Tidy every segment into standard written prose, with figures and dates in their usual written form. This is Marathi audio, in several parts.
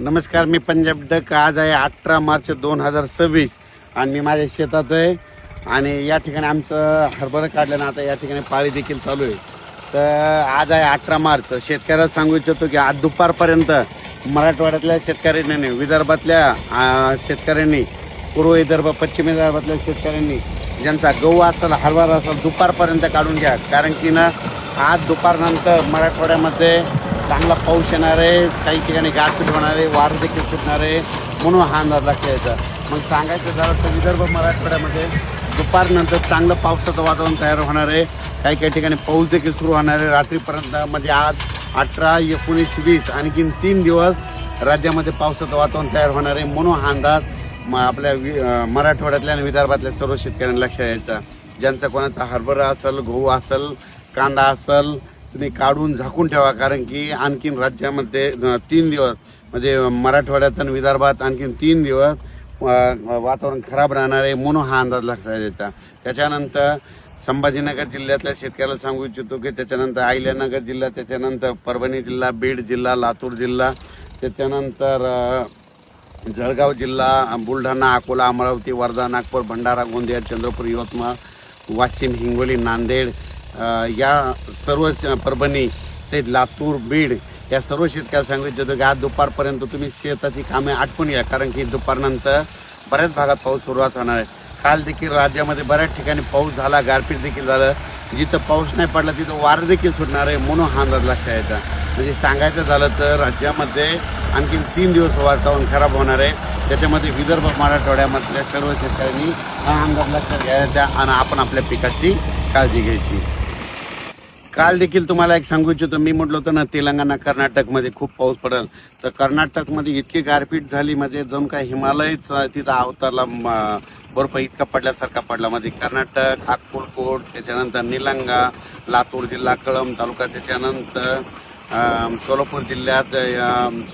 नमस्कार, मी पंजाब डक. आज आहे 18 मार्च 2026 आणि मी माझ्या शेतात आहे आणि या ठिकाणी आमचं हरभरा काढलं ना. आता या ठिकाणी पाळी देखील चालू आहे. तर आज आहे 18 मार्च. शेतकऱ्याला सांगू इच्छितो की आज दुपारपर्यंत मराठवाड्यातल्या शेतकऱ्यांनी, विदर्भातल्या शेतकऱ्यांनी, पूर्व विदर्भ, पश्चिम विदर्भातल्या शेतकऱ्यांनी ज्यांचा गहू असेल, हरभरा असेल, दुपारपर्यंत काढून घ्या. कारण की ना आज दुपारनंतर मराठवाड्यामध्ये चांगला पाऊस येणार आहे. काही ठिकाणी गारपीट होणार आहे, वारं देखील सुटणार आहे. म्हणून हा अंदाज लक्षात यायचा. मग सांगायचं झालं तर विदर्भ, मराठवाड्यामध्ये दुपारनंतर चांगलं पावसाचं वातावरण तयार होणार आहे. काही काही ठिकाणी पाऊस देखील सुरू होणार आहे रात्रीपर्यंत. म्हणजे आज 18, 19, 20 आणखीन 3 दिवस राज्यामध्ये पावसाचं वातावरण तयार होणार आहे. म्हणून हा अंदाज आपल्या मराठवाड्यातल्या आणि विदर्भातल्या सर्व शेतकऱ्यांना लक्षात यायचा. ज्यांचा कोणाचा हरभरा असेल, गहू असेल, कांदा असेल, तुम्ही काढून झाकून ठेवा. कारण की आणखीन राज्यामध्ये 3 दिवस म्हणजे मराठवाड्यात आणि विदर्भात आणखीन 3 दिवस वातावरण खराब राहणार आहे. म्हणून हा अंदाज लक्षात यायचा. त्याच्यानंतर संभाजीनगर जिल्ह्यातल्या शेतकऱ्याला सांगू इच्छितो की त्याच्यानंतर अहिल्यानगर जिल्हा, त्याच्यानंतर परभणी जिल्हा, बीड जिल्हा, लातूर जिल्हा, त्याच्यानंतर जळगाव जिल्हा, बुलढाणा, अकोला, अमरावती, वर्धा, नागपूर, भंडारा, गोंदिया, चंद्रपूर, यवतमाळ, वाशिम, हिंगोली, नांदेड, या सर्व परभणी सहित लातूर, बीड या सर्व शेतकऱ्याला सांगू इच्छितो की आज दुपारपर्यंत तुम्ही शेताची कामे आटपून घ्या. कारण की दुपारनंतर बऱ्याच भागात पाऊस सुरुवात होणार आहे. काल देखील राज्यामध्ये बऱ्याच ठिकाणी पाऊस झाला, गारपीट देखील झालं. जिथं पाऊस नाही पडला तिथं वारं देखील सुटणार आहे. म्हणून हा अंदाज लक्षात यायचा. म्हणजे सांगायचं झालं तर राज्यामध्ये आणखीन 3 दिवस वातावरण खराब होणार आहे. त्याच्यामध्ये विदर्भ, मराठवाड्यामधल्या सर्व शेतकऱ्यांनी हा अंदाज लक्षात घ्यायचा आणि आपण आपल्या पिकाची काळजी घ्यायची. काल देखील तुम्हाला एक सांगू इच्छितो, मी म्हटलं होतं ना तेलंगणा, कर्नाटकमध्ये खूप पाऊस पडेल. तर कर्नाटकमध्ये इतकी गारपीट झाली म्हणजे जणू काय हिमालयच तिथं अवतरला. बर्फ इतका पडल्यासारखा पडला. म्हणजे कर्नाटक, अक्कलकोट, त्याच्यानंतर निलंगा, लातूर जिल्हा, कळंब तालुका, त्याच्यानंतर सोलापूर जिल्ह्यात,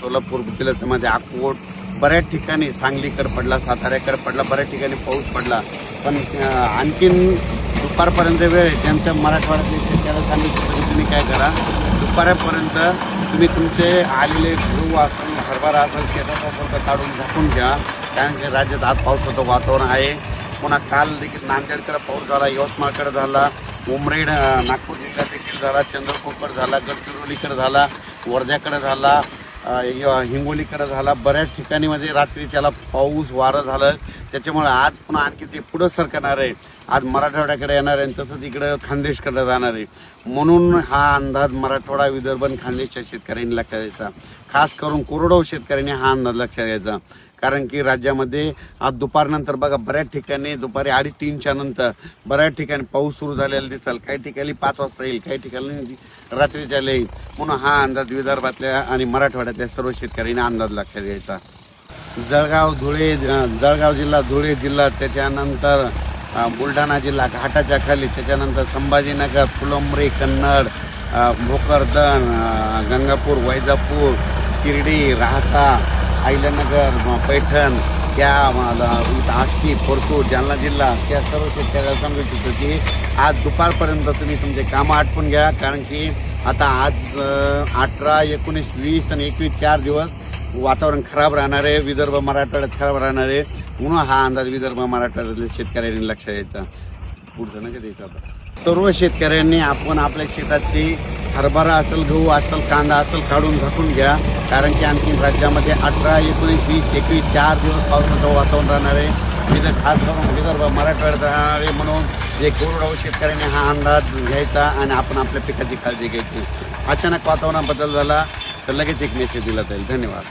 सोलापूर जिल्ह्यामध्ये अक्कोट, बऱ्याच ठिकाणी सांगलीकडे पडला, साताऱ्याकडे पडला, बऱ्याच ठिकाणी पाऊस पडला. पण आणखीन दुपारपर्यंत वेळ आहे. त्यांच्या मराठवाड्यातले शेतकऱ्याला सांगितलं तरी तुम्ही काय करा, दुपारपर्यंत तुम्ही तुमचे आलेले गहू असेल, हरभरा असेल, शेतात असेल तर काढून झाकून घ्या. कारण की राज्यात आज पावसाचं वातावरण आहे. पुन्हा काल देखील नांदेडकडे पाऊस झाला, यवतमाळकडे झाला, उमरेड, नागपूर जिल्ह्यात देखील झाला, चंद्रपूरकडे झाला, गडचिरोलीकडे झाला, वर्ध्याकडे झाला, हिंगोलीकडे झाला. बऱ्याच ठिकाणी म्हणजे रात्रीच्याला पाऊस वारं झालं. त्याच्यामुळे आज पुन्हा आणखी ते पुढं सरकणार आहे. आज मराठवाड्याकडे येणार आहे आणि तसंच इकडं खानदेशकडे जाणार आहे. म्हणून हा अंदाज मराठवाडा, विदर्भ आणि खानदेशच्या शेतकऱ्यांनी लक्षात घ्यायचा. खास करून कोरडवाहू शेतकऱ्यांनी हा अंदाज लक्षात घ्यायचा. कारण की राज्यामध्ये आज दुपारनंतर बघा बऱ्याच ठिकाणी दुपारी 2:30च्या नंतर बऱ्याच ठिकाणी पाऊस सुरू झालेला दिसेल. काही ठिकाणी 5 वाजता येईल, काही ठिकाणी रात्रीच्या येईल. म्हणून हा अंदाज विदर्भातल्या आणि मराठवाड्यातल्या सर्व शेतकऱ्यांनी अंदाज लक्षात घ्यायचा. जळगाव जिल्हा, धुळे जिल्हा, त्याच्यानंतर बुलढाणा जिल्हा घाटाच्या खाली, त्याच्यानंतर संभाजीनगर, फुलंब्री, कन्नड, भोकरदन, गंगापूर, वैजापूर, शिर्डी, राहता, अहिल्यानगर, पैठण, त्या आष्टी, परतूर, जालना जिल्हा, त्या सर्व शेतकऱ्याला सांगू इच्छितो की आज दुपारपर्यंत तुम्ही तुमचे कामं आटपून घ्या. कारण की आता आज 18, 19, 20 आणि 21 4 दिवस वातावरण खराब राहणार आहे. विदर्भ, मराठवाड्यात खराब राहणार आहे. म्हणून हा अंदाज विदर्भ, मराठवाड्यातल्या शेतकऱ्यांनी लक्षात द्यायचा. पुढचं नका द्यायचं. आता सर्व शेतकऱ्यांनी आपण आपल्या शेताची हरभरा असेल, गहू असेल, कांदा असेल काढून झाकून घ्या. कारण की आणखी राज्यामध्ये 18, 19, 20, 21 4 दिवस पावसाचं वातावरण राहणार आहे. तिथं खास करून विदर्भ, मराठवाड्यात राहणार आहे. म्हणून जे कोरडवाहू शेतकऱ्यांनी हा अंदाज घ्यायचा आणि आपण आपल्या पिकाची काळजी घ्यायची. अचानक वातावरणात बदल झाला तर लगेच एक मेसेज दिला जाईल. धन्यवाद.